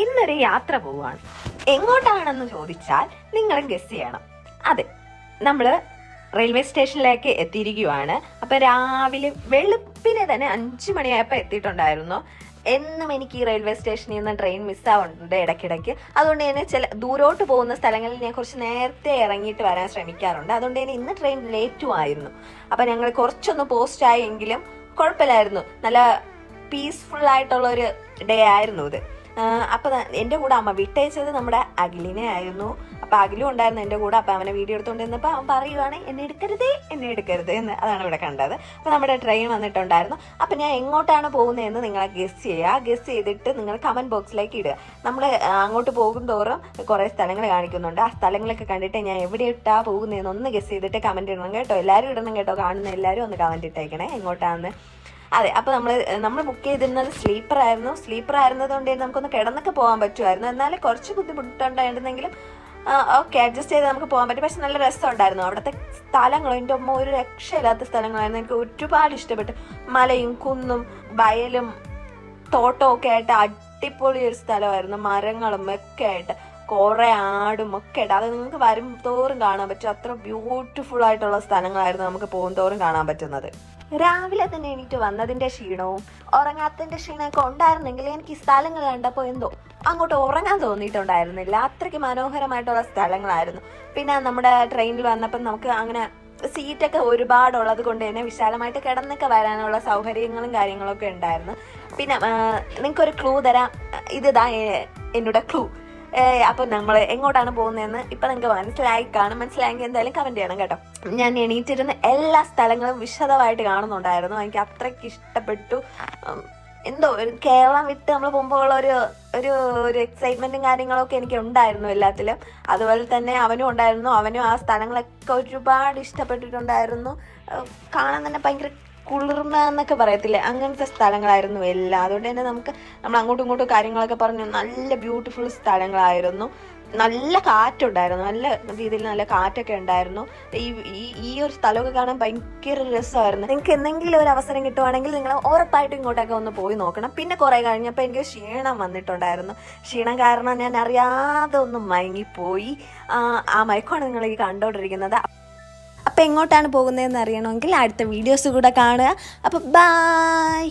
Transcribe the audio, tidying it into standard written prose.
ഇന്നൊരു യാത്ര പോവാണ്. എങ്ങോട്ടാണെന്ന് ചോദിച്ചാൽ നിങ്ങൾ ഗസ് ചെയ്യണം. അതെ, നമ്മള് റെയിൽവേ സ്റ്റേഷനിലേക്ക് എത്തിയിരിക്കുവാണ്. അപ്പൊ രാവിലെ വെളുപ്പിനെ തന്നെ 5 മണിയായപ്പോൾ എത്തിയിട്ടുണ്ടായിരുന്നു. എന്നും എനിക്ക് ഈ റെയിൽവേ സ്റ്റേഷനിൽ നിന്ന് ട്രെയിൻ മിസ്സാവുന്നുണ്ട് ഇടയ്ക്കിടയ്ക്ക്. അതുകൊണ്ട് തന്നെ ചില ദൂരോട്ട് പോകുന്ന സ്ഥലങ്ങളിൽ ഞാൻ കുറച്ച് നേരത്തെ ഇറങ്ങിയിട്ട് വരാൻ ശ്രമിക്കാറുണ്ട്. അതുകൊണ്ട് തന്നെ ഇന്ന് ട്രെയിൻ ലേറ്റും ആയിരുന്നു. അപ്പൊ ഞങ്ങൾ കുറച്ചൊന്ന് പോസ്റ്റ് ആയെങ്കിലും കുഴപ്പമില്ലായിരുന്നു. നല്ല പീസ്ഫുൾ ആയിട്ടുള്ള ഒരു ഡേ ആയിരുന്നു ഇത്. അപ്പൊ എൻ്റെ കൂടെ അമ്മ വിട്ടയച്ചത് നമ്മുടെ അഖിലിനെ ആയിരുന്നു. അപ്പൊ അഖിലും ഉണ്ടായിരുന്നു എൻ്റെ കൂടെ. അപ്പൊ അവനെ വീഡിയോ എടുത്തുകൊണ്ടിരുന്നപ്പോൾ അവൻ പറയുവാണ് എന്നെ എടുക്കരുത് എന്ന്. അതാണ് ഇവിടെ കണ്ടത്. അപ്പൊ നമ്മുടെ ട്രെയിൻ വന്നിട്ടുണ്ടായിരുന്നു. അപ്പൊ ഞാൻ എങ്ങോട്ടാണ് പോകുന്നതെന്ന് നിങ്ങളെ ഗസ് ചെയ്യുക. ഗസ് ചെയ്തിട്ട് നിങ്ങൾ കമന്റ് ബോക്സിലേക്ക് ഇടുക. നമ്മൾ അങ്ങോട്ട് പോകും തോറും കുറെ സ്ഥലങ്ങൾ കാണിക്കുന്നുണ്ട്. ആ സ്ഥലങ്ങളൊക്കെ കണ്ടിട്ട് ഞാൻ എവിടെ ഇട്ടാ പോകുന്നതെന്ന് ഒന്ന് ഗസ് ചെയ്തിട്ട് കമന്റ് ഇടണം കേട്ടോ. എല്ലാവരും ഇടണം കേട്ടോ. കാണുന്ന എല്ലാവരും ഒന്ന് കമന്റ് ഇട്ടേക്കണേ എങ്ങോട്ടാന്ന്. അതെ, അപ്പോൾ നമ്മൾ ബുക്ക് ചെയ്തിരുന്നത് സ്ലീപ്പർ ആയിരുന്നത് കൊണ്ട് നമുക്കൊന്ന് കിടന്നൊക്കെ പോകാൻ പറ്റുമായിരുന്നു. എന്നാലും കുറച്ച് ബുദ്ധിമുട്ടുണ്ടായിരുന്നെങ്കിലും ഓക്കെ അഡ്ജസ്റ്റ് ചെയ്ത് നമുക്ക് പോകാൻ പറ്റും. പക്ഷെ നല്ല രസമുണ്ടായിരുന്നു. അവിടുത്തെ സ്ഥലങ്ങളും എൻ്റെ അമ്മ ഒരു രക്ഷയില്ലാത്ത സ്ഥലങ്ങളായിരുന്നു. എനിക്ക് ഒരുപാട് ഇഷ്ടപ്പെട്ടു. മലയും കുന്നും വയലും തോട്ടവും ഒക്കെ ആയിട്ട് അടിപൊളി ഒരു സ്ഥലമായിരുന്നു. മരങ്ങളും ഒക്കെ ആയിട്ട് കുറെ ആടും ഒക്കെ ആയിട്ട് അത് നിങ്ങൾക്ക് വരും തോറും കാണാൻ പറ്റും. അത്ര ബ്യൂട്ടിഫുൾ ആയിട്ടുള്ള സ്ഥലങ്ങളായിരുന്നു നമുക്ക് പോകും തോറും കാണാൻ പറ്റുന്നത്. രാവിലെ തന്നെ എണീറ്റ് വന്നതിന്റെ ക്ഷീണവും ഉറങ്ങാത്തതിന്റെ ക്ഷീണമൊക്കെ ഉണ്ടായിരുന്നെങ്കിൽ എനിക്ക് ഈ സ്ഥലങ്ങൾ കണ്ടപ്പോൾ എന്തോ അങ്ങോട്ട് ഉറങ്ങാൻ തോന്നിയിട്ടുണ്ടായിരുന്നില്ല. അത്രയ്ക്ക് മനോഹരമായിട്ടുള്ള സ്ഥലങ്ങളായിരുന്നു. പിന്നെ നമ്മുടെ ട്രെയിനിൽ വന്നപ്പോൾ നമുക്ക് അങ്ങനെ സീറ്റൊക്കെ ഒരുപാടുള്ളത് കൊണ്ട് തന്നെ വിശാലമായിട്ട് കിടന്നൊക്കെ വരാനുള്ള സൗകര്യങ്ങളും കാര്യങ്ങളൊക്കെ ഉണ്ടായിരുന്നു. പിന്നെ നിങ്ങൾക്കൊരു ക്ലൂ തരാം. ഇതാ എന്നോട് ക്ലൂ. അപ്പോൾ നമ്മൾ എങ്ങോട്ടാണ് പോകുന്നതെന്ന് ഇപ്പം നിങ്ങൾക്ക് മനസ്സിലായെങ്കിൽ എന്തായാലും കമൻറ്റ് ചെയ്യണം കേട്ടോ. ഞാൻ എണീറ്റിരുന്ന എല്ലാ സ്ഥലങ്ങളും വിശദമായിട്ട് കാണുന്നുണ്ടായിരുന്നു. എനിക്ക് അത്രയ്ക്ക് ഇഷ്ടപ്പെട്ടു. എന്തോ ഒരു കേരളം വിട്ട് നമ്മൾ പോകുമ്പോൾ ഉള്ള ഒരു എക്സൈറ്റ്മെൻറ്റും കാര്യങ്ങളൊക്കെ എനിക്ക് ഉണ്ടായിരുന്നു എല്ലാത്തിലും. അതുപോലെ തന്നെ അവനും ഉണ്ടായിരുന്നു. അവനും ആ സ്ഥലങ്ങളൊക്കെ ഒരുപാട് ഇഷ്ടപ്പെട്ടിട്ടുണ്ടായിരുന്നു. കാണാൻ തന്നെ ഭയങ്കര കുളിർമ എന്നൊക്കെ പറയത്തില്ലേ, അങ്ങനത്തെ സ്ഥലങ്ങളായിരുന്നു എല്ലാം. അതുകൊണ്ട് തന്നെ നമ്മൾ അങ്ങോട്ടും ഇങ്ങോട്ടും കാര്യങ്ങളൊക്കെ പറഞ്ഞു നല്ല ബ്യൂട്ടിഫുൾ സ്ഥലങ്ങളായിരുന്നു. നല്ല കാറ്റുണ്ടായിരുന്നു. നല്ല രീതിയിൽ നല്ല കാറ്റൊക്കെ ഉണ്ടായിരുന്നു. ഈ ഒരു സ്ഥലമൊക്കെ കാണാൻ ഭയങ്കര രസമായിരുന്നു. നിങ്ങൾക്ക് എന്തെങ്കിലും ഒരു അവസരം കിട്ടുവാണെങ്കിൽ നിങ്ങൾ ഉറപ്പായിട്ടും ഇങ്ങോട്ടൊക്കെ ഒന്ന് പോയി നോക്കണം. പിന്നെ കുറെ കഴിഞ്ഞപ്പോൾ എനിക്ക് ക്ഷീണം വന്നിട്ടുണ്ടായിരുന്നു. ക്ഷീണം കാരണം ഞാൻ അറിയാതെ ഒന്ന് മയങ്ങിപ്പോയി. ആ മയക്കമാണ് നിങ്ങൾ ഈ കണ്ടോണ്ടിരിക്കുന്നത്. അപ്പം എങ്ങോട്ടാണ് പോകുന്നതെന്ന് അറിയണമെങ്കിൽ അടുത്ത വീഡിയോസ് കൂടെ കാണുക. അപ്പം ബൈ.